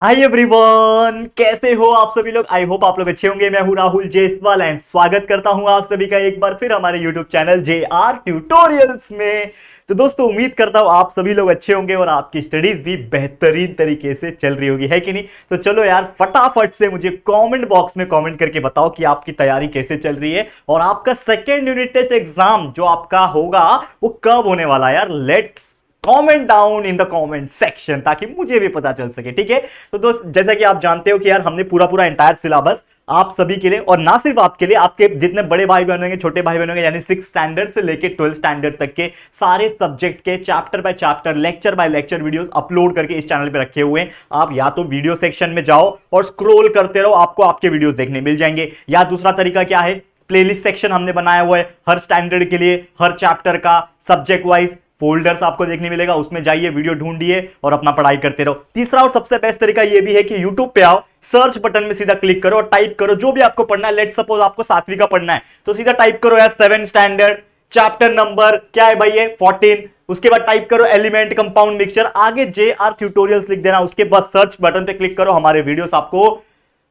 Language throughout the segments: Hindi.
हाय एवरीवन, कैसे हो आप सभी लोग। आई होप आप लोग अच्छे होंगे। मैं हूं राहुल जेसवाल एंड स्वागत करता हूं आप सभी का एक बार फिर हमारे यूट्यूब चैनल JR ट्यूटोरियल्स में। तो दोस्तों, उम्मीद करता हूं आप सभी लोग अच्छे होंगे और आपकी स्टडीज भी बेहतरीन तरीके से चल रही होगी, है कि नहीं। तो चलो यार, फटाफट से मुझे कमेंट बॉक्स में कमेंट करके बताओ कि आपकी तैयारी कैसे चल रही है और आपका सेकेंड यूनिट टेस्ट एग्जाम जो आपका होगा वो कब होने वाला है यार। Let's comment down in the comment section ताकि मुझे भी पता चल सके, ठीक है। तो दोस्त, जैसा कि आप जानते हो कि यार हमने पूरा पूरा एंटायर सिलेबस आप सभी के लिए, और ना सिर्फ आपके लिए, आपके जितने बड़े भाई बहन होंगे, छोटे भाई बहन होंगे, यानी 6 स्टैंडर्ड से लेके 12 स्टैंडर्ड तक के सारे सब्जेक्ट के chapter by chapter, lecture by lecture videos upload करके इस चैनल पे रखे हुए हैं। आप या तो वीडियो सेक्शन में जाओ और स्क्रॉल करते रहो, आपको आपके वीडियोस देखने मिल जाएंगे। या दूसरा तरीका क्या है, प्लेलिस्ट सेक्शन हमने बनाया हुआ है हर स्टैंडर्ड के लिए, हर चैप्टर का सब्जेक्ट वाइज फोल्डर्स आपको देखने मिलेगा, उसमें जाइए, वीडियो ढूंढिए और अपना पढ़ाई करते रहो। तीसरा और सबसे बेस्ट तरीका यह भी है कि YouTube पे आओ, सर्च बटन में सीधा क्लिक करो और टाइप करो जो भी आपको पढ़ना है। लेट सपोज आपको 7वीं का पढ़ना है तो सीधा टाइप करो यार 7 स्टैंडर्ड, चैप्टर नंबर क्या है भाई, ये 14। उसके बाद टाइप करो एलिमेंट कंपाउंड मिक्सचर, आगे JR ट्यूटोरियल्स लिख देना। उसके बाद सर्च बटन पे क्लिक करो, हमारे वीडियोस आपको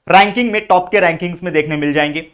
रैंकिंग में, टॉप के रैंकिंग्स में देखने मिल जाएंगे।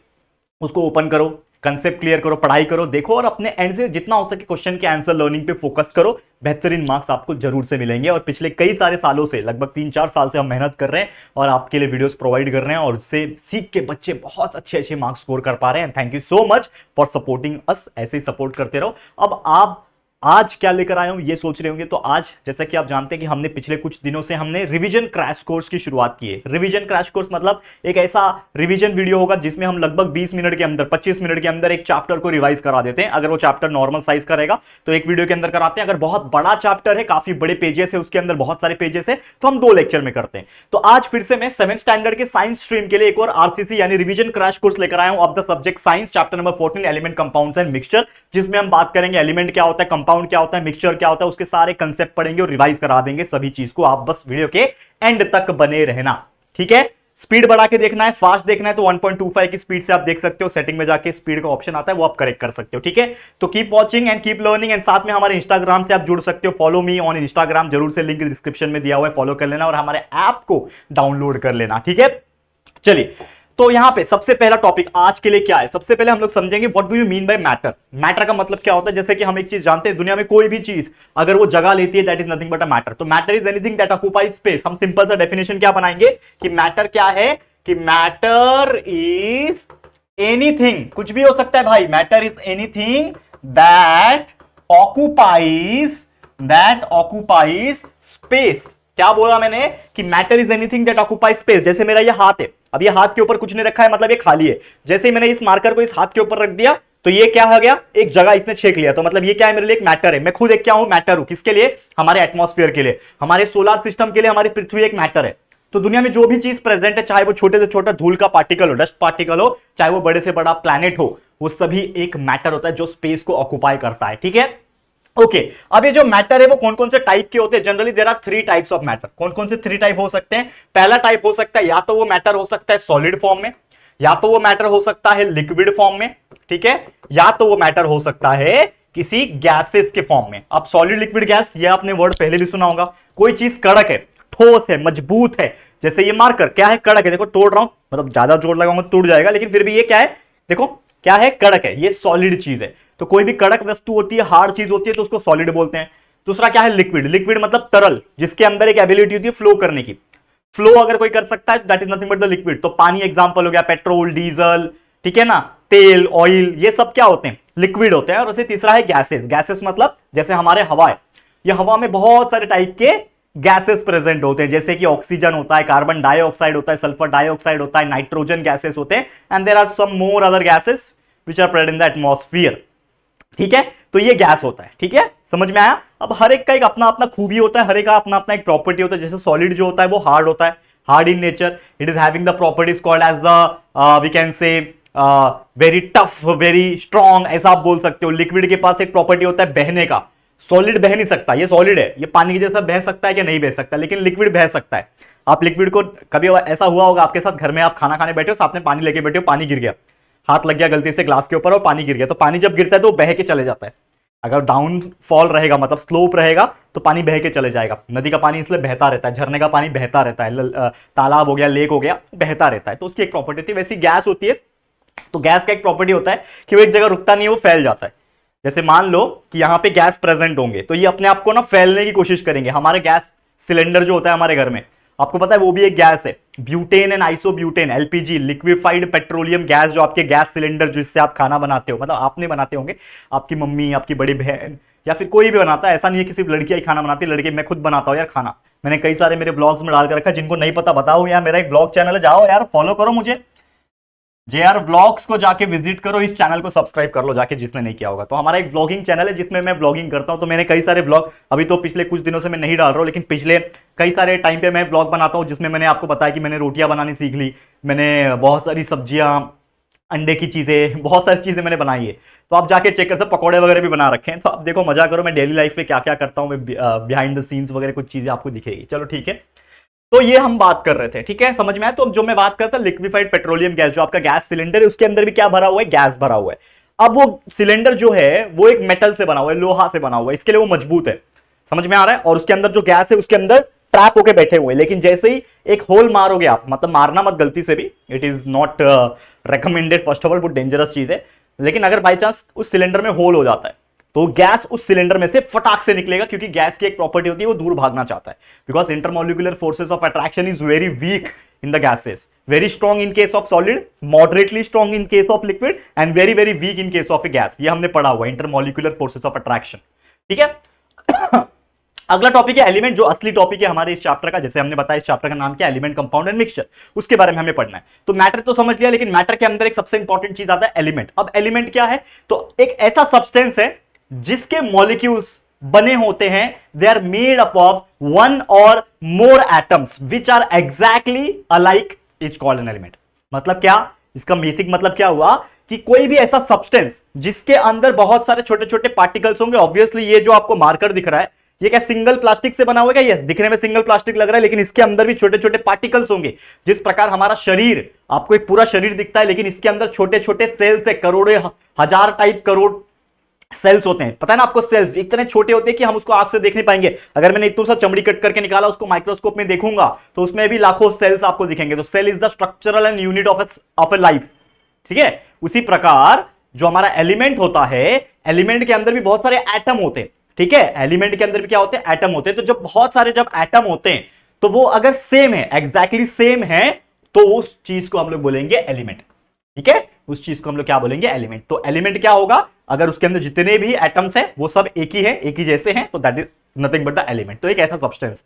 उसको ओपन करो, कंसेप्ट क्लियर करो, पढ़ाई करो, देखो और अपने एंड से जितना हो सके क्वेश्चन के आंसर लर्निंग पे फोकस करो। बेहतरीन मार्क्स आपको जरूर से मिलेंगे। और पिछले कई सारे सालों से, लगभग 3-4 साल से हम मेहनत कर रहे हैं और आपके लिए वीडियोस प्रोवाइड कर रहे हैं और उससे सीख के बच्चे बहुत अच्छे अच्छे मार्क्स स्कोर कर पा रहे हैं। Thank you so much for supporting us. ऐसे ही सपोर्ट करते रहो। अब आप आज क्या लेकर आए हूं ये सोच रहे होंगे, तो आज जैसा कि आप जानते हैं कि हमने पिछले कुछ दिनों से हमने रिवीजन क्रैश कोर्स की शुरुआत की है। रिवीजन क्रैश कोर्स मतलब एक ऐसा रिवीजन वीडियो होगा जिसमें हम लगभग 20 मिनट के अंदर, 25 मिनट के अंदर एक चैप्टर को रिवाइज करा देते हैं। अगर वो चैप्टर नॉर्मल साइज का रहेगा तो एक वीडियो के अंदर कराते हैं। अगर बहुत बड़ा चैप्टर है, काफी बड़े पेजेस है, उसके अंदर बहुत सारे पेजेस है, तो हम 2 लेक्चर में करते हैं। तो आज फिर से मैं 7 स्टैंडर्ड के साइंस स्ट्रीम के लिए एक और RCC यानी रिवीजन क्रैश कोर्स लेकर आया हूं of the subject science, chapter number 14 element compounds and mixture, जिसमें हम बात करेंगे एलिमेंट क्या होता है, कंपाउंड क्या होता है, मिक्सचर क्या होता है, उसके सारे कंसेप्ट पढ़ेंगे और रिवाइज करा देंगे सभी चीज को। आप बस वीडियो के एंड तक बने रहना, ठीक है। स्पीड बढ़ा के देखना है, फास्ट देखना है तो 1.25 की स्पीड से आप देख सकते हो। सेटिंग में जाके स्पीड का ऑप्शन आता है, वो आप करेक्ट कर सकते हो, ठीक है। तो keep watching and keep learning. And साथ में हमारे इंस्टाग्राम से आप जुड़ सकते हो। फॉलो मी ऑन इंस्टाग्राम, जरूर से लिंक डिस्क्रिप्शन में दिया हुआ है, फॉलो कर लेना और हमारे ऐप को डाउनलोड कर लेना, ठीक है। चलिए, तो यहां पे सबसे पहला टॉपिक आज के लिए क्या है, सबसे पहले हम लोग समझेंगे what do you mean by matter. Matter का मतलब क्या होता है। जैसे कि हम एक चीज जानते हैं, दुनिया में कोई भी चीज अगर वो जगह लेती है, that is nothing but a matter. तो matter is anything that occupies space. हम सिंपल सा डेफिनेशन क्या बनाएंगे कि मैटर क्या है, कि मैटर इज एनीथिंग, कुछ भी हो सकता है भाई। Matter is anything that occupies space. क्या बोला मैंने कि matter is anything that occupies space. जैसे मेरा ये हाथ है, अब ये हाथ के ऊपर कुछ नहीं रखा है, मतलब ये खाली है। जैसे ही मैंने इस मार्कर को इस हाथ के ऊपर रख दिया तो ये क्या हो गया, एक जगह इसने छेक लिया। तो मतलब ये क्या है, मेरे लिए एक मैटर है। मैं खुद एक क्या हूं, मैटर हूं। किसके लिए, हमारे एटमॉस्फेयर के लिए, हमारे सोलर सिस्टम के लिए, हमारी पृथ्वी एक मैटर है। तो दुनिया में जो भी चीज प्रेजेंट है, चाहे वो छोटे से छोटा धूल का पार्टिकल हो, डस्ट पार्टिकल हो, चाहे वो बड़े से बड़ा प्लैनेट हो, वो सभी एक मैटर होता है जो स्पेस को ऑक्युपाई करता है, ठीक है। ओके, अब ये जो मैटर है वो कौन कौन से टाइप के होते हैं। Generally there are 3 types of matter. कौन कौन से 3 टाइप हो सकते हैं। पहला टाइप हो सकता है, या तो वो मैटर हो सकता है सॉलिड फॉर्म में, या तो वो मैटर हो सकता है लिक्विड फॉर्म में, ठीक है, या तो वो मैटर हो सकता है किसी गैसेस के फॉर्म में। अब सॉलिड, लिक्विड, गैस, ये आपने वर्ड पहले भी सुना होगा। कोई चीज कड़क है, ठोस है, मजबूत है। जैसे ये मार्कर क्या है, कड़क है। देखो तोड़ रहा हूं, मतलब ज्यादा जोर लगाऊंगा टूट जाएगा, लेकिन फिर भी ये क्या है, देखो क्या है, कड़क है, ये सॉलिड चीज है। तो कोई भी कड़क वस्तु होती है, हार्ड चीज होती है, तो उसको सॉलिड बोलते हैं। दूसरा क्या है, लिक्विड। लिक्विड मतलब तरल, जिसके अंदर एक एबिलिटी होती है फ्लो करने की। फ्लो अगर कोई कर सकता है that is nothing but the liquid. तो पानी एग्जांपल हो गया, पेट्रोल, डीजल, ठीक है ना, तेल, ऑयल, ये सब क्या होते हैं, लिक्विड होते हैं। और उसे तीसरा है गैसेस। गैसेस मतलब जैसे हमारे हवा है, ये हवा में बहुत सारे टाइप के गैसेस प्रेजेंट होते हैं। जैसे कि ऑक्सीजन होता है, कार्बन डाइऑक्साइड होता है, सल्फर डाइऑक्साइड होता है, नाइट्रोजन गैसेस होते हैं, and there are some more other gases which are present in the atmosphere, ठीक है। तो ये गैस होता है, ठीक है, समझ में आया। अब हर एक का एक अपना अपना खूबी होता है, हर एक का अपना अपना एक प्रॉपर्टी होता है। जैसे सॉलिड जो होता है वो हार्ड होता है, hard in nature, it is having the properties called as the we can say very tough, very strong, ऐसा आप बोल सकते हो। लिक्विड के पास एक प्रॉपर्टी होता है बहने का। सॉलिड बह नहीं सकता, ये सॉलिड है, ये पानी के जैसा बह सकता है कि नहीं बह सकता, लेकिन लिक्विड बह सकता है। आप लिक्विड को, कभी ऐसा हुआ होगा आपके साथ, घर में आप खाना खाने बैठे हो, साथ में पानी लेके बैठे हो, पानी गिर गया, हाथ लग गया गलती से ग्लास के ऊपर और पानी गिर गया। तो पानी जब गिरता है तो बह के चले जाता है, अगर डाउनफॉल रहेगा मतलब स्लोप रहेगा तो पानी बह के चले जाएगा। नदी का पानी इसलिए बहता रहता है, झरने का पानी बहता रहता है, तालाब हो गया, लेक हो गया, बहता रहता है, तो उसकी एक प्रॉपर्टी होती है। वैसी गैस होती है, तो गैस का एक प्रॉपर्टी होता है कि वो एक जगह रुकता नहीं है, वो फैल जाता है। जैसे मान लो कि यहां पे गैस प्रेजेंट होंगे तो ये अपने आप को ना फैलने की कोशिश करेंगे। हमारे गैस सिलेंडर जो होता है हमारे घर में, आपको पता है वो भी एक गैस है, butane and isobutane, LPG, liquefied petroleum gas, जो आपके गैस सिलेंडर जिससे आप खाना बनाते हो, मतलब आप नहीं बनाते होंगे, आपकी मम्मी, आपकी बड़ी बहन या फिर कोई भी बनाता है। ऐसा नहीं है कि सिर्फ लड़कियां ही खाना बनाती है, लड़के, मैं खुद बनाता हूं यार खाना, मैंने कई सारे मेरे ब्लॉग्स में डाल कर रखा है। जिनको नहीं पता बताओ यार, मेरा एक ब्लॉग चैनल है, जाओ यार फॉलो करो मुझे, जेआर व्लॉग्स को जाके विजिट करो, इस चैनल को सब्सक्राइब कर लो जाके जिसने नहीं किया होगा। तो हमारा एक व्लॉगिंग चैनल है जिसमें मैं व्लॉगिंग करता हूं। तो मैंने कई सारे व्लॉग, अभी तो पिछले कुछ दिनों से मैं नहीं डाल रहा हूं, लेकिन पिछले कई सारे टाइम पे मैं व्लॉग बनाता हूं जिसमें मैंने आपको बताया कि मैंने रोटियां बनानी सीख ली, मैंने बहुत सारी सब्जियां, अंडे की चीजें, बहुत सारी चीजें मैंने बनाई है। तो आप जाके चेक कर सकते, पकौड़े वगैरह भी बना रखे हैं। तो आप देखो, मजा करो, मैं डेली लाइफ में क्या क्या करता हूं, मैं बिहाइंड द सीन्स वगैरह कुछ चीजें आपको दिखेगी। चलो ठीक है, तो ये हम बात कर रहे थे, ठीक है, समझ में आया। तो जो मैं बात करता लिक्विफाइड पेट्रोलियम गैस, जो आपका गैस सिलेंडर है उसके अंदर भी क्या भरा हुआ है, गैस भरा हुआ है। अब वो सिलेंडर जो है वो एक मेटल से बना हुआ है, लोहा से बना हुआ है, इसके लिए वो मजबूत है, समझ में आ रहा है। और उसके अंदर जो गैस है उसके अंदर ट्रैप होके बैठे हुए, लेकिन जैसे ही एक होल मारोगे आप, मतलब मारना मत गलती से भी, it is not recommended, first of all बहुत डेंजरस चीज है, लेकिन अगर बाई चांस उस सिलेंडर में होल हो जाता है तो गैस उस सिलेंडर में से फटाक से निकलेगा, क्योंकि गैस की एक प्रॉपर्टी होती है वो दूर भागना चाहता है, because intermolecular forces of attraction is very weak in the gases, very strong in case of solid, moderately strong in case of liquid and very very weak in case of A gas. ये हमने पढ़ा हुआ है, इंटरमोलिकुलर फोर्सेस ऑफ अट्रैक्शन, ठीक है। अगला टॉपिक है एलिमेंट, जो असली टॉपिक है हमारे इस चैप्टर का। जैसे हमने बताया इस चैप्टर का नाम क्या है, एलिमेंट, कंपाउंड एंड मिक्सचर, उसके बारे में हमें पढ़ना है। तो मैटर तो समझ लिया, लेकिन मैटर के अंदर एक सबसे इंपॉर्टेंट चीज आता है एलिमेंट। अब एलिमेंट क्या है, तो एक ऐसा सब्सटेंस है जिसके मॉलिक्यूल्स बने होते हैं, they are made up of one और more atoms which are exactly alike, is called an element. मतलब क्या, इसका बेसिक मतलब क्या हुआ कि कोई भी ऐसा सब्सटेंस जिसके अंदर बहुत सारे छोटे छोटे पार्टिकल्स होंगे। ऑब्वियसली ये जो आपको मार्कर दिख रहा है ये क्या सिंगल प्लास्टिक से बना हुआ है, यस, दिखने में सिंगल प्लास्टिक लग रहा है, लेकिन इसके अंदर भी छोटे छोटे पार्टिकल्स होंगे। जिस प्रकार हमारा शरीर, आपको एक पूरा शरीर दिखता है, लेकिन इसके अंदर छोटे छोटे सेल्स है, करोड़ों हजार टाइप करोड़ सेल्स होते हैं, पता है ना आपको। सेल्स इतने छोटे होते हैं कि हम उसको आंख से देख नहीं पाएंगे। अगर मैंने इतना सा चमड़ी कट करके निकाला, उसको माइक्रोस्कोप में देखूंगा तो उसमें भी लाखों सेल्स आपको दिखेंगे। तो cell is the structural and unit of a life, ठीक है। उसी प्रकार जो हमारा एलिमेंट होता है, एलिमेंट के अंदर भी बहुत सारे एटम होते हैं, ठीक है। एलिमेंट के अंदर भी क्या होते हैं, एटम होते हैं। तो जब बहुत सारे जब एटम होते हैं तो वो अगर सेम है, एग्जैक्टली सेम है, तो उस चीज को हम लोग बोलेंगे एलिमेंट, ठीक है। उस चीज को हम लोग क्या बोलेंगे, एलिमेंट। तो एलिमेंट क्या होगा, अगर उसके अंदर जितने भी एटम्स हैं वो सब एक ही है, एक ही जैसे हैं, तो that is nothing but the element. तो एक ऐसा सब्सटेंस,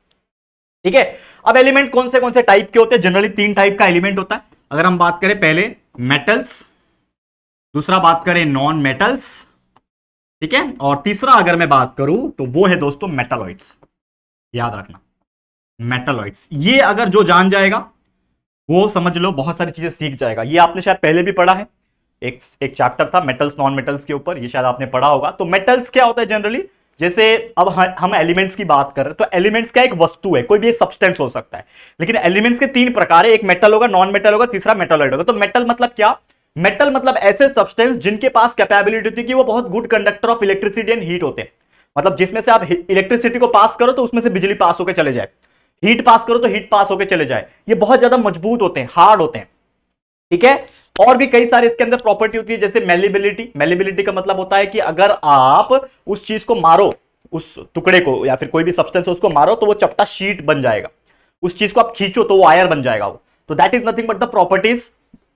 ठीक है। अब एलिमेंट कौन से टाइप के होते हैं, जनरली 3 टाइप का एलिमेंट होता है। अगर हम बात करें पहले मेटल्स, दूसरा बात करें नॉन मेटल्स, ठीक है, और तीसरा अगर मैं बात करूं तो वो है दोस्तों मेटालॉइड्स। याद रखना मेटालॉइड्स, ये अगर जो जान जाएगा वो समझ लो बहुत सारी चीजें सीख जाएगा। ये आपने शायद पहले भी पढ़ा है, एक चैप्टर था मेटल्स नॉन मेटल्स के ऊपर, ये शायद आपने पढ़ा होगा। तो मेटल्स क्या होता है जनरली, जैसे अब हम एलिमेंट्स की बात कर रहे हैं, तो एलिमेंट्स क्या एक वस्तु है, कोई भी एक सब्सटेंस हो सकता है, लेकिन एलिमेंट्स के 3 प्रकार है, एक मेटल होगा, नॉन मेटल होगा, तीसरा मेटालॉइड होगा। तो मेटल मतलब क्या, मेटल मतलब ऐसे सब्सटेंस जिनके पास कैपेबिलिटी होती है कि वो बहुत good conductor of electricity and heat होते हैं। मतलब जिसमें से आप इलेक्ट्रिसिटी को पास करो तो उसमें से बिजली पास होकर चले जाए, हीट पास करो तो हीट पास होकर चले जाए। ये बहुत ज्यादा मजबूत होते हैं, हार्ड होते हैं, ठीक है। और भी कई सारे इसके अंदर प्रॉपर्टी होती है, जैसे मेलिबिलिटी। मेलिबिलिटी का मतलब होता है कि अगर आप उस चीज को मारो, उस टुकड़े को या फिर कोई भी सब्सटेंस उसको मारो तो वो चपटा शीट बन जाएगा। उस चीज को आप खींचो तो वो आयर बन जाएगा वो। तो that is nothing but the properties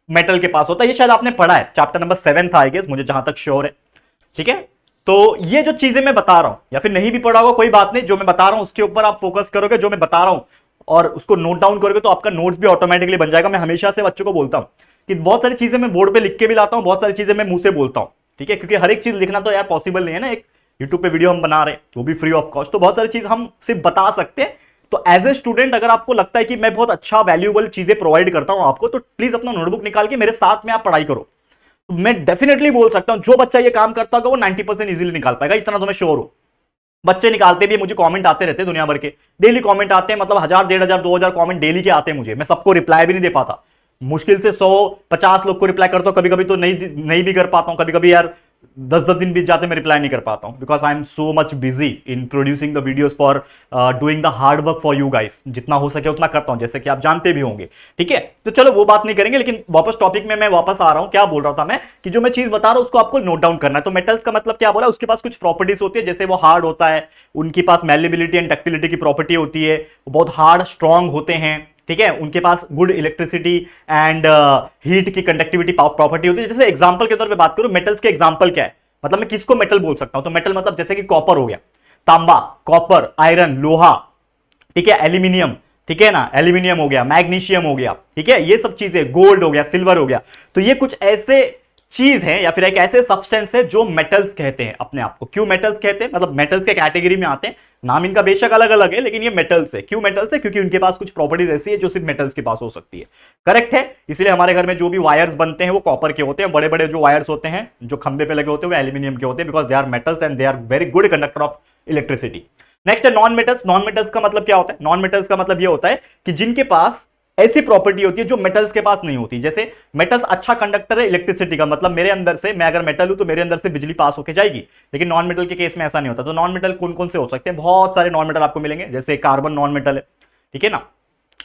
metal के पास होता है। ये शायद आपने पढ़ा है, चैप्टर नंबर 7 था आई गेस, मुझे जहां तक श्योर है, ठीक है। तो ये जो चीजें मैं बता रहा हूं, या फिर नहीं भी पढ़ा होगा कोई बात नहीं, जो मैं बता रहा हूं उसके ऊपर आप फोकस करोगे, जो मैं बता रहा हूं और उसको नोट डाउन करोगे तो आपका नोट्स भी ऑटोमेटिकली बन जाएगा। मैं हमेशा से बच्चों को बोलता हूं कि बहुत सारी चीजें मैं बोर्ड पे लिख के भी लाता हूं, बहुत सारी चीजें मैं मुंह से बोलता हूं, ठीक है, क्योंकि हर एक चीज लिखना तो यार पॉसिबल नहीं है ना। एक यूट्यूब पे वीडियो हम बना रहे हैं वो भी फ्री ऑफ कॉस्ट, तो बहुत सारी चीज हम सिर्फ बता सकते हैं। तो एज ए स्टूडेंट अगर आपको लगता है कि मैं बहुत अच्छा वैल्यूएबल चीजें प्रोवाइड करता हूं आपको, तो प्लीज अपना नोटबुक निकाल के मेरे साथ में आप पढ़ाई करो। तो मैं डेफिनेटली बोल सकता हूं जो बच्चा ये काम करता होगा वो 90% इजीली निकाल पाएगा, इतना तो मैं श्योर हूं। बच्चे निकालते भी, मुझे कमेंट आते रहते हैं दुनिया भर के, डेली कमेंट आते हैं, मतलब 1000, 1500, 2000 कमेंट डेली के आते हैं मुझे। मैं सबको रिप्लाई भी नहीं दे पाता, मुश्किल से 100-50 लोग को रिप्लाई करता हूं, कभी कभी तो नहीं भी कर पाता हूं। कभी कभी यार 10 10 दिन बीत जाते मैं रिप्लाई नहीं कर पाता हूं, because I am so much busy in producing the videos for doing the hard work for you guys. जितना हो सके उतना करता हूं, जैसे कि आप जानते भी होंगे। ठीक है, तो चलो वो बात नहीं करेंगे, लेकिन वापस टॉपिक में मैं वापस आ रहा हूं। क्या बोल रहा था मैं, कि जो मैं चीज बता रहा हूं उसको आपको नोट डाउन करना है। तो मेटल्स का मतलब क्या बोला, उसके पास कुछ प्रॉपर्टीज होती है, जैसे वो हार्ड होता है, उनके पास मैलेबिलिटी एंड डक्टिलिटी की प्रॉपर्टी होती है, वो बहुत हार्ड स्ट्रांग होते हैं। ठीक है, उनके पास गुड इलेक्ट्रिसिटी एंड हीट की कंडक्टिविटी प्रॉपर्टी होती है। जैसे एग्जांपल के तौर पे बात करूं, मेटल्स के एग्जांपल क्या है, मतलब मैं किसको मेटल बोल सकता हूं, तो मेटल मतलब जैसे कि कॉपर हो गया, तांबा, कॉपर, आयरन, लोहा, ठीक है, एल्यूमिनियम, ठीक है ना, एल्यूमिनियम हो गया, मैग्नीशियम हो गया, ठीक है, ये सब चीजें, गोल्ड हो गया, सिल्वर हो गया। तो ये कुछ ऐसे चीज है या फिर एक ऐसे सब्सटेंस है जो मेटल्स कहते हैं अपने आप को। क्यों मेटल्स कहते हैं, मतलब मेटल्स के कैटेगरी में आते हैं, नाम इनका बेशक अलग अलग है, लेकिन ये मेटल्स है। क्यों मेटल्स है, क्योंकि उनके पास कुछ प्रॉपर्टीज ऐसी है जो सिर्फ मेटल्स के पास हो सकती है। करेक्ट है, इसलिए हमारे घर में जो भी वायर्स बनते हैं वो कॉपर के होते हैं, बड़े बड़े जो वायर्स होते हैं जो खंबे पे लगे होते हैं वो एल्यूमिनियम के होते हैं, because they are metals and they are very good conductor of electricity. Next है नॉन मेटल्स। नॉन मेटल्स का मतलब क्या होता है, नॉन मेटल्स का मतलब ये होता है कि जिनके पास ऐसी प्रॉपर्टी होती है जो मेटल्स के पास नहीं होती। जैसे मेटल्स अच्छा कंडक्टर है इलेक्ट्रिसिटी का, मतलब मेरे अंदर से, मैं अगर मेटल हूं तो मेरे अंदर से बिजली पास होकर जाएगी, लेकिन नॉन मेटल के केस में ऐसा नहीं होता। तो नॉन मेटल कौन कौन से हो सकते हैं, बहुत सारे नॉन मेटल आपको मिलेंगे। जैसे कार्बन नॉन मेटल है, ठीक है ना,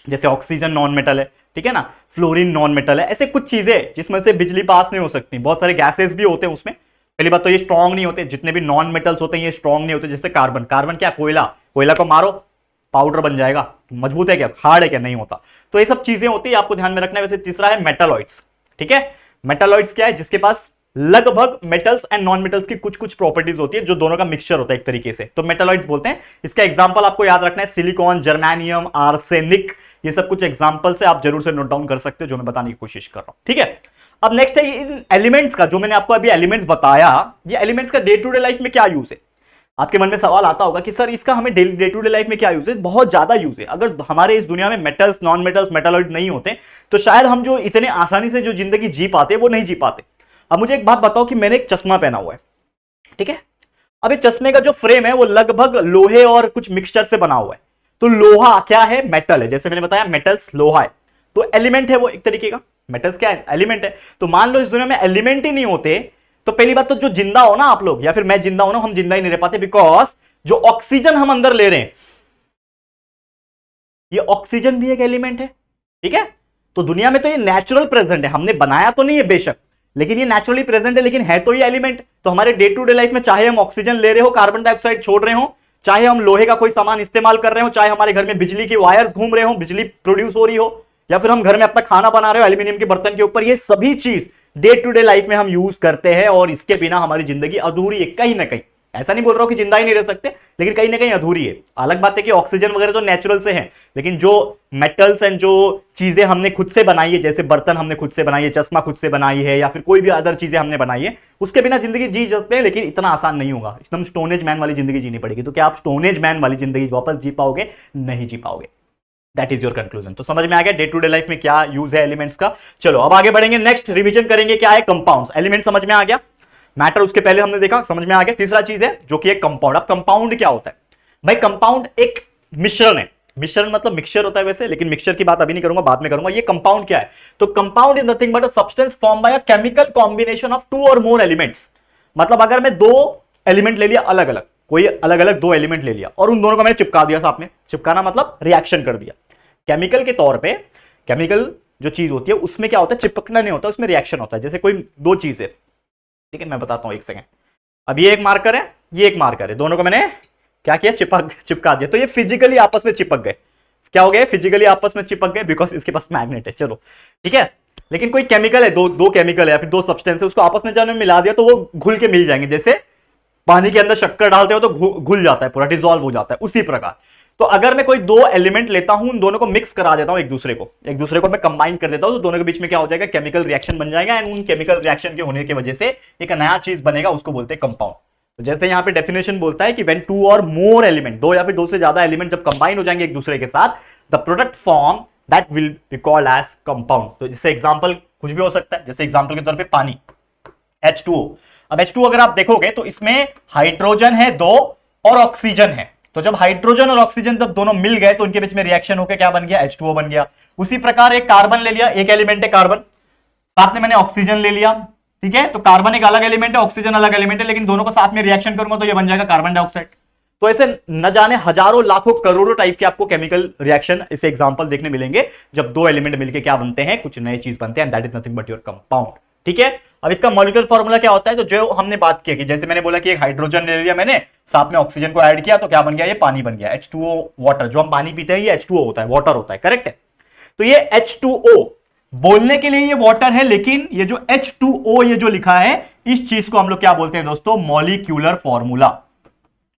जैसे ऑक्सीजन नॉन मेटल है, ठीक है ना, फ्लोरीन नॉन मेटल है। ऐसे कुछ चीजें जिसमें से बिजली पास नहीं हो सकती। बहुत सारे गैसेस भी होते हैं उसमें। पहली बात तो ये स्ट्रॉन्ग नहीं होते, जितने भी नॉन मेटल्स होते हैं ये स्ट्रॉन्ग नहीं होते। जैसे कार्बन, कार्बन क्या, कोयला, कोयला को मारो पाउडर बन जाएगा, मजबूत है क्या, हार्ड है क्या, नहीं होता। तो ये सब चीजें होती है, आपको ध्यान में रखना है। वैसे तीसरा है मेटालॉइड्स। ठीक है, मेटालॉइड्स क्या है, जिसके पास लगभग मेटल्स एंड नॉन मेटल्स की कुछ कुछ प्रॉपर्टीज होती है, जो दोनों का मिक्सचर होता है एक तरीके से, तो मेटालॉइड्स बोलते हैं। इसका एग्जांपल आपको याद रखना है, सिलिकॉन, जर्मेनियम, आर्सेनिक, ये सब कुछ एग्जांपल से आप जरूर से नोट डाउन कर सकते हो, जो मैं बताने की कोशिश कर रहा हूं। ठीक है, अब नेक्स्ट है इन एलिमेंट्स का, जो मैंने आपको अभी एलिमेंट्स बताया, ये एलिमेंट्स का डे टू डे लाइफ में क्या यूज है। आपके मन में सवाल आता होगा कि सर इसका हमें डे टू डे लाइफ में क्या यूज है। बहुत ज्यादा यूज है। अगर हमारे इस दुनिया में मेटल्स, नॉन मेटल्स, मेटालॉइड नहीं होते तो शायद हम जो इतने आसानी से जो जिंदगी जी पाते वो नहीं जी पाते। अब मुझे एक बात बताओ कि मैंने एक चश्मा पहना हुआ है, ठीक है, अब ये चश्मे का जो फ्रेम है वो लगभग लोहे और कुछ मिक्सचर से बना हुआ है। तो लोहा क्या है, मेटल है, जैसे मैंने बताया मेटल्स लोहा है, तो एलिमेंट है वो एक तरीके का। मेटल्स क्या है, एलिमेंट है। तो मान लो इस दुनिया में एलिमेंट ही नहीं होते तो पहली बात तो जो जिंदा हो ना आप लोग, या फिर मैं जिंदा हूं ना, हम जिंदा ही नहीं रह पाते, बिकॉज जो ऑक्सीजन हम अंदर ले रहे हैं ये ऑक्सीजन भी एक एलिमेंट है। ठीक है, तो दुनिया में तो ये नेचुरल प्रेजेंट है, हमने बनाया तो नहीं है बेशक, लेकिन ये नेचुरली प्रेजेंट है, लेकिन है तो ये एलिमेंट। तो हमारे डे टू डे लाइफ में चाहे हम ऑक्सीजन ले रहे हो, कार्बन डाइऑक्साइड छोड़ रहे हो, चाहे हम लोहे का कोई सामान इस्तेमाल कर रहे हो, चाहे हमारे घर में बिजली की वायर्स घूम रहे हो, बिजली प्रोड्यूस हो रही हो, या फिर हम घर में अपना खाना बना रहे हो एल्यूमिनियम के बर्तन के ऊपर, ये सभी चीज डे टू डे लाइफ में हम यूज करते हैं, और इसके बिना हमारी जिंदगी अधूरी है कहीं ना कहीं। ऐसा नहीं बोल रहा हूं कि जिंदा ही नहीं रह सकते, लेकिन कहीं ना कहीं अधूरी है। अलग बात है कि ऑक्सीजन वगैरह तो नेचुरल से है, लेकिन जो मेटल्स एंड जो चीजें हमने खुद से बनाई है, जैसे बर्तन हमने खुद से बनाई है, चश्मा खुद से बनाई है, या फिर कोई भी अदर चीजें हमने बनाई है, उसके बिना जिंदगी जी सकते हैं, लेकिन इतना आसान नहीं होगा। एकदम स्टोनेज मैन वाली जिंदगी जीनी पड़ेगी। तो क्या आप स्टोनेज मैन वाली जिंदगी वापस जी पाओगे? नहीं जी पाओगे। That is your conclusion. तो समझ में आ गया डे टू डे लाइफ में क्या यूज है एलिमेंट्स का। चलो अब आगे बढ़ेंगे, नेक्स्ट रिवीजन करेंगे क्या है, कंपाउंड्स। एलिमेंट समझ में आ गया, मैटर उसके पहले हमने देखा, समझ में आ गया। तीसरा चीज है जो कि एक कंपाउंड। अब कंपाउंड क्या होता है भाई, कंपाउंड एक मिश्रण है। मिश्रण मतलब मिक्सचर होता है वैसे, लेकिन मिक्सचर की बात अभी नहीं करूंगा, बाद में करूंगा। ये कंपाउंड क्या है, तो compound is nothing but a substance form by a chemical combination of two or more elements. मतलब अगर मैं दो एलिमेंट ले लिया अलग अलग, कोई अलग अलग दो एलिमेंट ले लिया और उन दोनों को मैंने चिपका दिया साथ में, चिपकाना मतलब रिएक्शन कर दिया केमिकल के तौर पे। केमिकल जो चीज होती है उसमें क्या होता है, चिपकना नहीं होता, उसमें रिएक्शन होता है। जैसे कोई दो चीज है, ठीक है, मैं बताता हूं एक सेकंड। अब ये एक मार्कर है, ये एक मार्कर है, दोनों को मैंने क्या किया, चिपका दिया, तो ये फिजिकली आपस में चिपक गए। क्या हो गए, फिजिकली आपस में चिपक गए, बिकॉज इसके पास मैग्नेट है। चलो ठीक है, लेकिन कोई केमिकल है, दो केमिकल है या फिर दो सब्सटेंस है, उसको आपस में जब मिला दिया तो वो घुल के मिल जाएंगे। जैसे पानी के अंदर शक्कर डालते हो तो घुल जाता है, पूरा डिसॉल्व हो जाता है, उसी प्रकार। तो अगर मैं कोई दो एलिमेंट लेता हूं, उन दोनों को मिक्स करा देता हूं, एक दूसरे को मैं कंबाइन कर देता हूं, तो दोनों के बीच में क्या हो जाएगा, केमिकल रिएक्शन बन जाएगा, एंड उन केमिकल रिएक्शन के होने की वजह से एक नया चीज बनेगा, उसको बोलते हैं कंपाउंड। तो जैसे यहां पे डेफिनेशन बोलता है कि when to or more element, दो या फिर दो से ज्यादा एलिमेंट जब कंबाइन हो जाएंगे एक दूसरे के साथ, the product form that will be called as compound. तो इससे एग्जांपल कुछ भी हो सकता है, जैसे एग्जांपल के तौर पे पानी, H2O। अब H2O अगर आप देखोगे तो इसमें हाइड्रोजन है दो और ऑक्सीजन है। तो जब हाइड्रोजन और ऑक्सीजन जब दोनों मिल गए तो उनके बीच में रिएक्शन होकर क्या बन गया, H2O बन गया। उसी प्रकार एक कार्बन ले लिया, एक एलिमेंट है कार्बन, साथ में मैंने ऑक्सीजन ले लिया, ठीक है, तो कार्बन एक अलग एलिमेंट है, ऑक्सीजन अलग एलिमेंट है, लेकिन दोनों को साथ में रिएक्शन करूंगा तो ये बन जाएगा कार्बन डाइऑक्साइड। तो ऐसे न जाने हजारों लाखों करोड़ों टाइप के आपको केमिकल रिएक्शन इसे एग्जांपल देखने मिलेंगे, जब दो एलिमेंट मिलके क्या बनते हैं, कुछ नई चीज बनते हैं, that is nothing but your compound. ठीक है, अब इसका मॉलिक्यूलर फॉर्मूला क्या होता है, तो जो हमने बात की कि जैसे मैंने बोला कि एक हाइड्रोजन ले लिया मैंने, साथ में ऑक्सीजन को ऐड किया तो क्या बन गया, ये पानी बन गया, H2O वाटर। जो हम पानी पीते हैं ये H2O होता है, वाटर होता है, करेक्ट है। तो ये H2O बोलने के लिए ये वाटर है, लेकिन ये जो H2O ये जो लिखा है, इस चीज को हम लोग क्या बोलते हैं दोस्तों, मॉलिक्यूलर फॉर्मूला।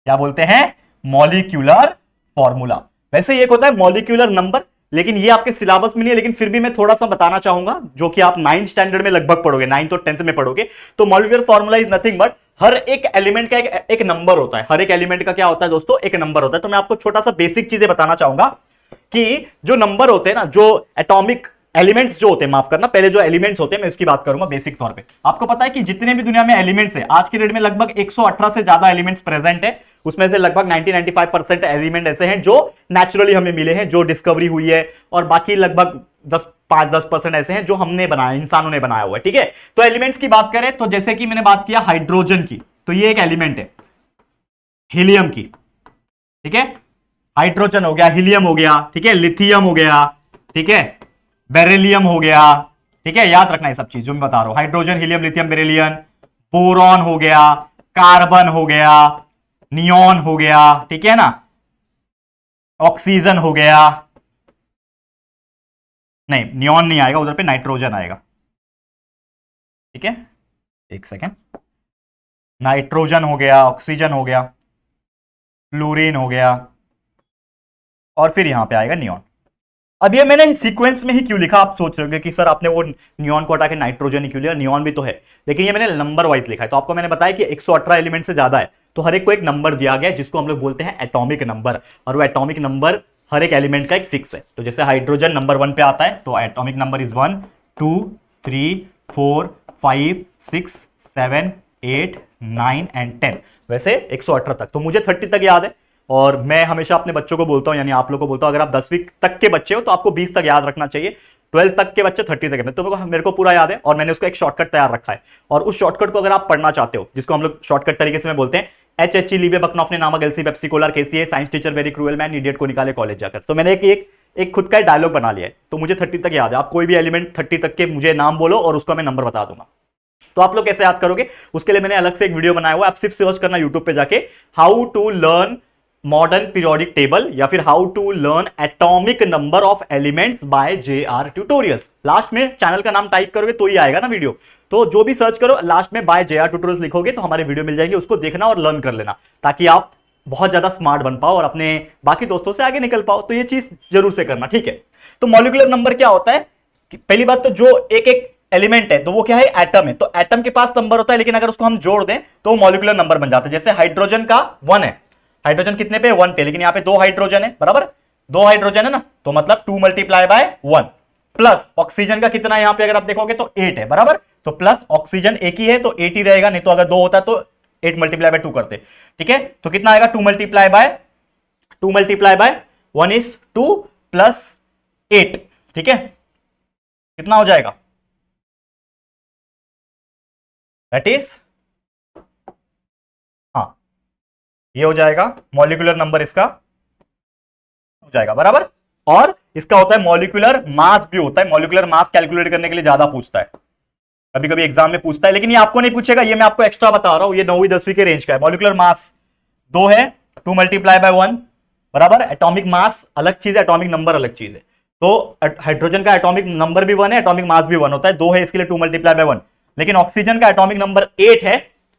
क्या बोलते हैं, मॉलिक्यूलर फॉर्मूला। वैसे एक होता है मॉलिक्यूलर नंबर, लेकिन ये आपके सिलेबस में नहीं है, लेकिन फिर भी मैं थोड़ा सा बताना चाहूंगा, जो कि आप 9th स्टैंडर्ड में लगभग पढ़ोगे, 9th और 10th में पढ़ोगे। तो molecular formula is nothing but हर एक एलिमेंट का एक नंबर होता है। हर एक एलिमेंट का क्या होता है दोस्तों, एक नंबर होता है। तो मैं आपको छोटा सा बेसिक चीजें बताना चाहूंगा कि जो नंबर होते हैं ना, जो एटॉमिक एलिमेंट्स जो होते हैं, माफ करना, पहले जो एलिमेंट्स होते हैं मैं उसकी बात करूंगा बेसिक तौर पे। आपको पता है कि जितने भी दुनिया में एलिमेंट्स है, आज की डेट में लगभग 118 से ज्यादा एलिमेंट्स प्रेजेंट है। उसमें से लगभग 90-95% एलिमेंट ऐसे हैं जो नेचुरली हमें मिले हैं, जो डिस्कवरी हुई है, और बाकी लगभग 5-10% ऐसे हैं जो हमने बनाया, इंसानों ने बनाया हुआ है। ठीक है, तो एलिमेंट्स की बात करें तो जैसे कि मैंने बात किया हाइड्रोजन की, तो ये एक एलिमेंट है, हीलियम की। ठीक है, हाइड्रोजन हो गया, हीलियम हो गया, ठीक है, लिथियम हो गया, ठीक है, बेरिलियम हो गया। ठीक है, याद रखना ये सब चीज जो मैं बता रहा हूं, hydrogen, helium, lithium, beryllium. Boron हो गया, कार्बन हो गया, नियॉन हो गया, ठीक है ना, ऑक्सीजन हो गया, नहीं नियॉन नहीं आएगा, उधर पे नाइट्रोजन आएगा। ठीक है, एक सेकेंड, नाइट्रोजन हो गया, ऑक्सीजन हो गया, फ्लोरीन हो गया, और फिर यहां पे आएगा नियॉन। अब ये मैंने सीक्वेंस में ही क्यों लिखा, आप सोच रहे होंगे कि सर आपने वो नियॉन को हटा के नाइट्रोजन ही क्यों लिया, नियॉन भी तो है, लेकिन ये मैंने नंबर वाइज लिखा है। तो आपको मैंने बताया कि 118 एलिमेंट से ज्यादा है, तो हर एक को एक नंबर दिया गया है, जिसको हम लोग बोलते हैं एटॉमिक नंबर। और वो एटॉमिक नंबर हर एक एलिमेंट का एक फिक्स है। तो जैसे हाइड्रोजन नंबर 1 पे आता है, तो एटॉमिक नंबर इज 1 2 3 4 5 6 7 8 9 एंड 10। वैसे 118 तक, तो मुझे 30 तक याद है। और मैं हमेशा अपने बच्चों को बोलता हूं, यानी आप लोगों को बोलता हूं, अगर आप 10वीं तक के बच्चे हो तो आपको 20 तक याद रखना चाहिए, 12 तक के बच्चे 30 तक है। तो मेरे को पूरा याद है, और मैंने उसका एक शॉर्टकट तैयार रखा है। और उस शॉर्टकट को अगर आप पढ़ना चाहते हो, जिसको हम लोग शॉर्टकट तरीके से में बोलते हैं, HHE लीबे बकनॉफ ने नामक एलसी पेप्सी कोलर केसी है, science teacher very cruel man, idiot को निकाले कॉलेज जाकर। तो मैंने एक खुद का डायलॉग बना लिया है, तो मुझे 30 तक याद है। आप कोई भी एलिमेंट 30 तक के मुझे नाम बोलो और उसका मैं नंबर बता दूंगा। तो आप लोग कैसे याद करोगे, उसके लिए मैंने अलग से एक वीडियो बनाया हुआ है, आप सिर्फ सर्च करना यूट्यूब पे जाके, how to learn modern periodic table, या फिर how to learn atomic number of elements by JR tutorials. Last में चैनल का नाम टाइप करोगे तो ही आएगा ना वीडियो। तो जो भी सर्च करो, लास्ट में बाय JR ट्यूटोरियल्स लिखोगे तो हमारे वीडियो मिल जाएगी, उसको देखना और लर्न कर लेना, ताकि आप बहुत ज्यादा स्मार्ट बन पाओ और अपने बाकी दोस्तों से आगे निकल पाओ। तो ये चीज जरूर से करना, ठीक है। तो मॉलिक्यूलर नंबर क्या होता है, पहली बात तो जो एक एलिमेंट है तो वो क्या है, एटम है। तो एटम के पास नंबर होता है, लेकिन अगर उसको हम जोड़ दें तो मॉलिक्यूलर नंबर बन जाता है। जैसे हाइड्रोजन का 1 है, हाइड्रोजन कितने पे, 1 पे, लेकिन यहां पे 2 हाइड्रोजन है, बराबर, 2 हाइड्रोजन है ना, तो मतलब 2 मल्टीप्लाई बाय 1, प्लस ऑक्सीजन का कितना यहां पे अगर आप देखोगे तो 8 है, बराबर। तो प्लस ऑक्सीजन एक ही है तो 8 ही रहेगा, नहीं तो अगर 2 होता तो 8 मल्टीप्लाई बाय 2 करते। ठीक है, तो कितना आएगा, 2 मल्टीप्लाई बाय 1 इज 2 प्लस 8। ठीक है, कितना हो जाएगा, दैट इज, हाँ ये हो जाएगा मॉलिक्यूलर नंबर, इसका हो जाएगा, बराबर। और इसका होता है मॉलिक्यूलर मास भी होता है, मॉलिक्यूलर मास कैलकुलेट करने के लिए ज्यादा पूछता है, कभी कभी एग्जाम में पूछता है, लेकिन ये आपको नहीं पूछेगा, ये मैं आपको एक्स्ट्रा बता रहा हूं, ये 9वीं 10वीं के रेंज का है। मॉलिक्यूलर मास 2 है, 2 मल्टीप्लाई बाय 1, बराबर। एटॉमिक मास अलग चीज है, एटॉमिक नंबर अलग चीज है। तो हाइड्रोजन का एटॉमिक नंबर भी 1 है, एटॉमिक मास भी 1 होता है, 2 है इसके लिए 2 मल्टीप्लाई बाय 1। लेकिन ऑक्सीजन का एटॉमिक नंबर 8 है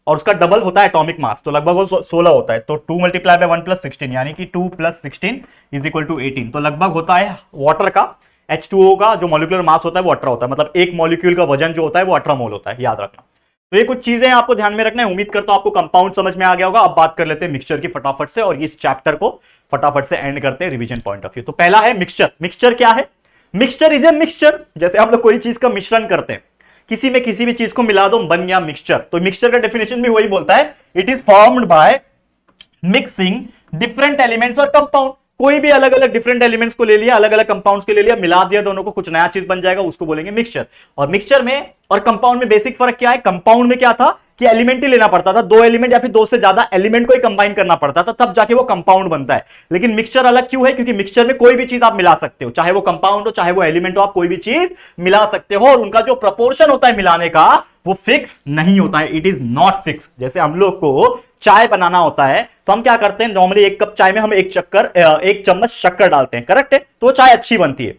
और उसका डबल होता है एटॉमिक मास, तो लगभग वो 16 होता है। तो 2 मल्टीप्लाई बाय 1 प्लस 16, यानी कि 2 प्लस 16 इज इक्वल टू 18। तो लगभग होता है वाटर का, H2O का जो मॉलिक्यूलर मास होता है वो 18 होता है, मतलब एक मॉलिक्यूल का वजन जो होता है वो 18 मोल होता है, याद रखना। तो ये कुछ चीजें आपको ध्यान में रखना है। उम्मीद करता हूं आपको कंपाउंड समझ में आ गया होगा। अब बात कर लेते हैं मिक्सचर की फटाफट से, और इस चैप्टर को फटाफट से एंड करते हैं रिवीजन पॉइंट ऑफ व्यू। तो पहला है मिक्सचर। मिक्सचर क्या है, मिक्सचर इज ए मिक्सचर, जैसे हम लोग कोई चीज का मिश्रण करते हैं, किसी में किसी भी चीज को मिला दो बन गया मिक्सचर। तो मिक्सचर का डेफिनेशन भी वही बोलता है, it is formed by mixing different elements और कंपाउंड। कोई भी अलग अलग डिफरेंट एलिमेंट्स को ले लिया, अलग अलग कंपाउंड्स के ले लिया, मिला दिया दोनों को, कुछ नया चीज बन जाएगा, उसको बोलेंगे मिक्सचर। और मिक्सचर में और कंपाउंड में बेसिक फर्क क्या है? कंपाउंड में क्या था कि एलिमेंट ही लेना पड़ता था, दो एलिमेंट या फिर दो से ज्यादा एलिमेंट को ही कंबाइन करना पड़ता था, तब जाके वो कंपाउंड बनता है। लेकिन मिक्सचर अलग क्यों है? क्योंकि मिक्सचर में कोई भी चीज आप मिला सकते हो, चाहे वो कंपाउंड हो चाहे वो एलिमेंट हो, आप कोई भी चीज मिला सकते हो, और उनका जो प्रपोर्शन होता है मिलाने का वो फिक्स नहीं होता है, इट इज नॉट फिक्स। जैसे हम लोग को चाय बनाना होता है तो हम क्या करते हैं, नॉर्मली एक कप चाय में हम एक चम्मच शक्कर डालते हैं, करेक्ट है, तो चाय अच्छी बनती है।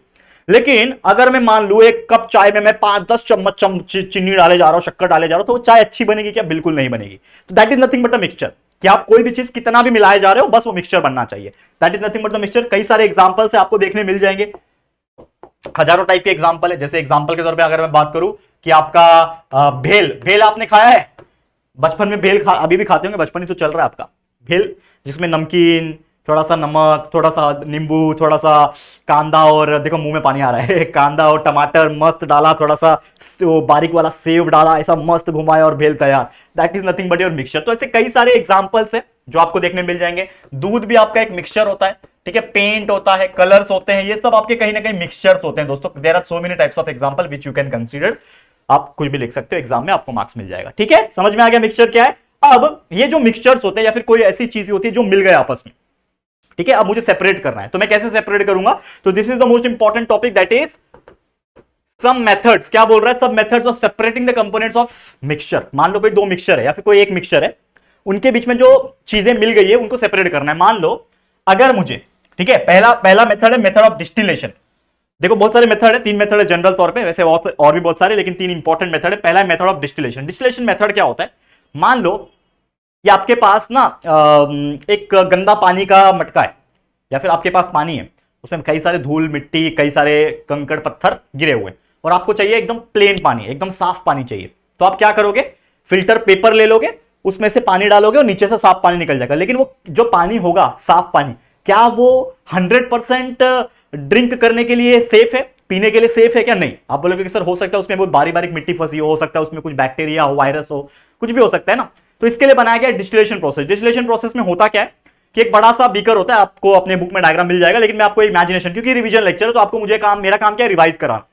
लेकिन अगर मैं मान लू एक कप चाय में मैं 5-10 चम्मच चीनी डाले जा रहा हूं, शक्कर डाले जा रहा हूं, तो वो चाय अच्छी बनेगी क्या? बिल्कुल नहीं बनेगी। तो that is nothing but a mixture, कि आप कोई भी चीज कितना भी मिलाए जा रहे हो, बस वो मिक्सचर बनना चाहिए। That is nothing but the mixture. कई सारे एग्जांपल से आपको देखने मिल जाएंगे, हजारों टाइप के एग्जांपल है। जैसे एग्जांपल के तौर पे अगर मैं बात करूं कि आपका भेल, भेल आपने खाया है? बचपन में भेल अभी भी खाते होंगे, बचपन ही तो चल रहा है आपका। भेल जिसमें नमकीन, थोड़ा सा नमक, थोड़ा सा नींबू, थोड़ा सा कांदा, और देखो मुंह में पानी आ रहा है कांदा और टमाटर मस्त डाला, थोड़ा सा बारीक वाला सेव डाला, ऐसा मस्त घुमाया और भेल तैयार। That is nothing but your mixture. तो ऐसे कई सारे एग्जांपल्स है जो आपको देखने मिल जाएंगे। दूध भी आपका एक मिक्सचर होता है, ठीक है, पेंट होता है, कलर्स होते हैं, ये सब आपके कहीं ना कहीं मिक्सचर्स होते हैं दोस्तों। There are so many types of example which you can consider. आप कुछ भी लिख सकते हो, एग्जाम में आपको मार्क्स मिल जाएगा, ठीक है। समझ में आ गया मिक्सचर क्या है? अब ये जो मिक्सचर्स होते हैं या फिर कोई ऐसी चीज होती है जो मिल गए आपस में, ठीक है, अब मुझे सेपरेट करना है, तो मैं कैसे सेपरेट करूंगा? तो this is the most important topic, that is some methods. क्या बोल रहा है? सब methods of separating the components of mixture. मान लो कोई दो मिक्सचर है या फिर कोई एक मिक्सचर है, उनके बीच में जो चीजें मिल गई है उनको सेपरेट करना है। मान लो अगर मुझे, ठीक है, पहला मेथड है मेथड ऑफ डिस्टिलेशन। देखो बहुत सारे मेथड है, 3 मेथड है जनरल तौर पे, वैसे और भी बहुत सारे, लेकिन 3 इंपॉर्टेंट मेथड है। पहला है method of distillation. Distillation method क्या होता है? मान लो कि आपके पास ना एक गंदा पानी का मटका है, या फिर आपके पास पानी है, उसमें कई सारे धूल मिट्टी, कई सारे कंकड़ पत्थर गिरे हुए, और आपको चाहिए एकदम प्लेन पानी, एकदम साफ पानी चाहिए। तो आप क्या करोगे? फिल्टर पेपर ले लोगे, उसमें से पानी डालोगे और नीचे से साफ पानी निकल जाएगा। लेकिन वो जो पानी होगा, साफ पानी, क्या वो 100% ड्रिंक करने के लिए सेफ है, पीने के लिए सेफ है क्या? नहीं। आप बोलोगे कि सर हो सकता है उसमें बहुत बारीक बारीक मिट्टी फंसी हो सकता है उसमें कुछ बैक्टीरिया हो, वायरस हो, कुछ भी हो सकता है ना। तो इसके लिए बनाया गया डिस्टिलेशन प्रोसेस। डिस्टिलेशन प्रोसेस में होता क्या है कि एक बड़ा सा बीकर होता है, आपको अपने बुक में डायग्राम मिल जाएगा, लेकिन मैं आपको इमेजिनेशन, क्योंकि रिवीजन लेक्चर है तो आपको मेरा काम क्या है? रिवाइज कराना।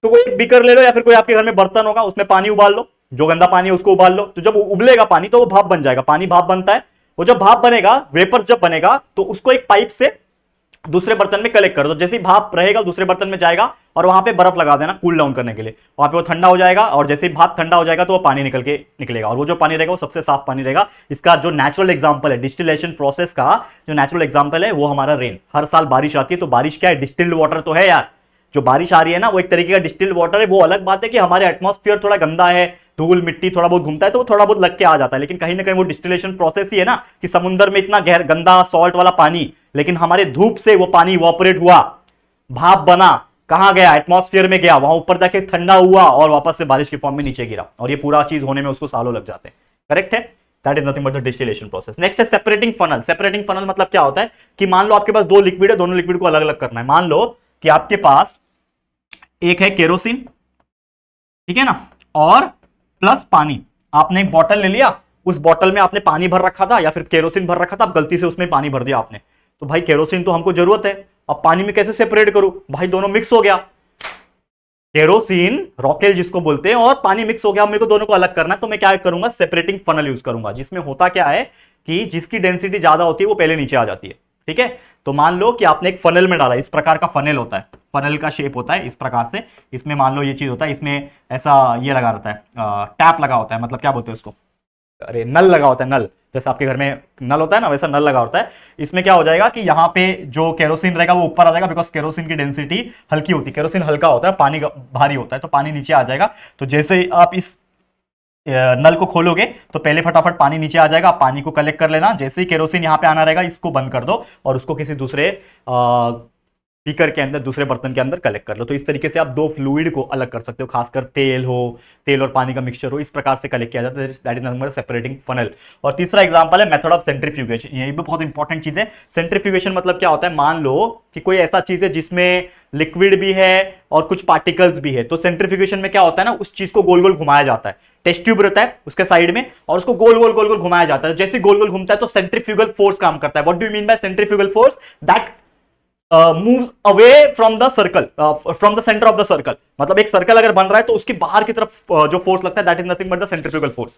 तो कोई बीकर ले लो या फिर कोई आपके घर में बर्तन होगा, उसमें पानी उबाल लो, जो गंदा पानी है उसको उबाल लो। तो जब उबलेगा पानी तो वो भाप बन जाएगा, पानी भाप बनता है। वो जब भाप बनेगा, वेपर्स जब बनेगा, तो उसको एक पाइप से दूसरे बर्तन में कलेक्ट कर दो। जैसे ही भाप रहेगा दूसरे बर्तन में जाएगा और वहां पे बर्फ लगा देना कूल डाउन करने के लिए, वहां पे वो ठंडा हो जाएगा, और जैसे ही भाप ठंडा हो जाएगा तो वो पानी निकलेगा, और वो जो पानी रहेगा वो सबसे साफ पानी रहेगा। इसका जो नेचुरल एग्जांपल है डिस्टिलेशन प्रोसेस का, जो नेचुरल एग्जांपल है वो हमारा रेन। हर साल बारिश आती है, तो बारिश क्या है? डिस्टिल्ड वाटर तो है यार। जो बारिश आ रही है ना, वो एक तरीके का डिस्टिल्ड वाटर है। वो अलग बात है कि हमारे एटमॉस्फेयर थोड़ा गंदा है, धूल मिट्टी थोड़ा बहुत घूमता है, तो वो थोड़ा बहुत लग के आ जाता है, लेकिन कहीं ना कहीं वो डिस्टिलेशन प्रोसेस ही है ना, कि समुद्र में इतना गंदा सॉल्ट वाला पानी, लेकिन हमारे धूप से वो पानी इवोपरेट हुआ, भाप बना, कहां गया? एटमॉस्फेयर में गया, वहां ऊपर जाके ठंडा हुआ और वापस से बारिश के फॉर्म में नीचे गिरा, और ये पूरा चीज होने में उसको सालों लग जाते हैं। करेक्ट है? That is nothing but the distillation process. Next है सेपरेटिंग फनल। सेपरेटिंग फनल मतलब क्या होता है कि मान लो आपके पास दो लिक्विड है, दोनों लिक्विड को अलग अलग करना है। मान लो कि आपके पास एक है केरोसिन, ठीक है ना, और प्लस पानी। आपने एक बॉटल ले लिया, उस बॉटल में आपने पानी भर रखा था या फिर केरोसिन भर रखा था, आप गलती से उसमें पानी भर दिया आपने। तो भाई केरोसिन तो हमको जरूरत है, अब पानी में कैसे सेपरेट करूं? भाई दोनों मिक्स हो गया, केरोसिन रॉकेल जिसको बोलते हैं और पानी मिक्स हो गया, मेरे को दोनों को अलग करना है। तो मैं क्या करूंगा? सेपरेटिंग फनल यूज करूंगा, जिसमें होता क्या है कि जिसकी डेंसिटी ज्यादा होती है वो पहले नीचे आ जाती है, ठीक है। तो मान लो कि आपने एक फनल में डाला, इस प्रकार का फनल होता है, फनल का शेप होता है इस प्रकार से। इसमें मान लो ये चीज होता है, इसमें ऐसा ये लगा रहता है, टैप लगा होता है, मतलब क्या बोलते हैं उसको, अरे नल लगा होता है, नल, जैसे आपके घर में नल होता है ना, वैसा नल लगा होता है। इसमें क्या हो जाएगा कि यहाँ पे जो केरोसिन रहेगा वो ऊपर आ जाएगा, बिकॉज केरोसिन की डेंसिटी हल्की होती है, केरोसिन हल्का होता है, पानी भारी होता है, तो पानी नीचे आ जाएगा। तो जैसे ही आप इस नल को खोलोगे तो पहले फटाफट पानी नीचे आ जाएगा, पानी को कलेक्ट कर लेना। जैसे ही केरोसिन यहाँ पे आना रहेगा, इसको बंद कर दो और उसको किसी दूसरे बीकर के अंदर, दूसरे बर्तन के अंदर कलेक्ट कर लो। तो इस तरीके से आप दो फ्लूइड को अलग कर सकते हो, खासकर तेल और पानी का मिक्सचर हो, इस प्रकार से कलेक्ट किया जाता है। That is number separating funnel. और तीसरा एग्जांपल है मेथड ऑफ सेंट्रीफ्यूगेशन। ये भी बहुत इंपॉर्टेंट चीज है। सेंट्रीफ्यूगेशन मतलब क्या होता है? मान लो कि कोई ऐसा चीज है जिसमें लिक्विड भी है और कुछ पार्टिकल्स भी है, तो सेंट्रीफ्यूगेशन में क्या होता है ना, उस चीज को गोल गोल घुमाया जाता है। टेस्ट ट्यूब रहता है उसके साइड में और उसको गोल गोल घुमाया जाता है। जैसे गोल गोल घूमता है तो सेंट्रीफ्यूगल फोर्स काम करता है। What do you mean by centrifugal force? That move away from the circle, from the centre of the circle. मतलब एक सर्कल अगर बन रहा है तो उसके बाहर की तरफ जो फोर्स लगता है that is nothing but the centrifugal force.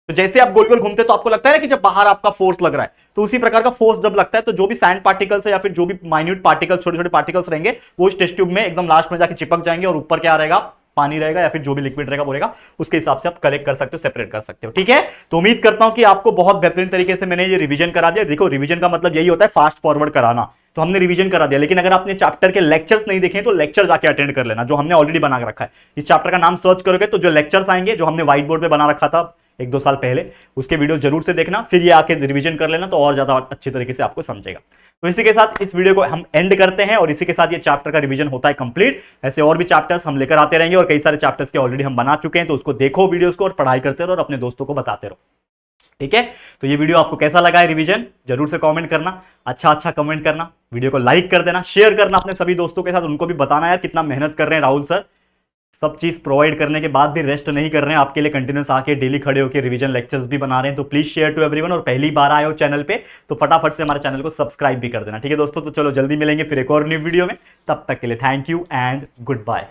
तो जैसे आप गोल गोल घूमते तो आपको लगता है ना कि जब बाहर आपका फोर्स लग रहा है, तो उसी प्रकार का फोर्स जब लगता है तो जो भी सैंड पार्टिकल्स है या फिर जो भी माइन्यूट पार्टिकल्स, छोटे छोटे पार्टिकल्स रहेंगे वो इस टेस्ट ट्यूब में एकदम लास्ट में जाके चिपक जाएंगे और ऊपर क्या रहेगा, पानी रहेगा या फिर जो भी लिक्विड रहेगा वो रहेगा, उसके हिसाब से आप कलेक्ट कर सकते हो, सेपरेट कर सकते हो। ठीक है, तो उम्मीद करता हूं कि आपको बहुत बेहतरीन तरीके से मैंने ये रिवीजन करा दिया। देखो रिवीजन का मतलब यही होता है फास्ट फॉरवर्ड कराना, तो हमने रिवीजन करा दिया। लेकिन अगर आपने चैप्टर के लेक्चर्स नहीं देखे तो लेक्चर जाके अटेंड कर लेना, जो हमने ऑलरेडी बना के रखा है। इस चैप्टर का नाम सर्च करोगे तो जो लेक्चर्स आएंगे जो हमने व्हाइट बोर्ड पे बना रखा था 1-2 साल पहले, उसके वीडियो जरूर से देखना, फिर ये आके रिवीजन कर लेना तो और ज्यादा अच्छी तरीके से आपको समझेगा। तो इसी के साथ इस वीडियो को हम एंड करते हैं और इसी के साथ ये चैप्टर का रिवीजन होता है कंप्लीट। ऐसे और भी चैप्टर्स हम लेकर आते रहेंगे और कई सारे चैप्टर्स के ऑलरेडी हम बना चुके हैं, तो उसको देखो वीडियोस को और पढ़ाई करते रहो और अपने दोस्तों को बताते रहो। ठीक है, तो ये वीडियो आपको कैसा लगा है रिवीजन, जरूर से कमेंट करना, अच्छा कमेंट करना, वीडियो को लाइक कर देना, शेयर करना अपने सभी दोस्तों के साथ, उनको भी बताना यार कितना मेहनत कर रहे हैं राहुल सर, सब चीज प्रोवाइड करने के बाद भी रेस्ट नहीं कर रहे हैं, आपके लिए कंटिन्यूस आके डेली खड़े होकर रिवीजन लेक्चर्स भी बना रहे हैं। तो प्लीज शेयर टू एवरीवन, और पहली बार आए हो चैनल पे तो फटाफट से हमारे चैनल को सब्सक्राइब भी कर देना। ठीक है दोस्तों, तो चलो जल्दी मिलेंगे फिर एक और न्यू वीडियो में, तब तक के लिए thank you and good bye.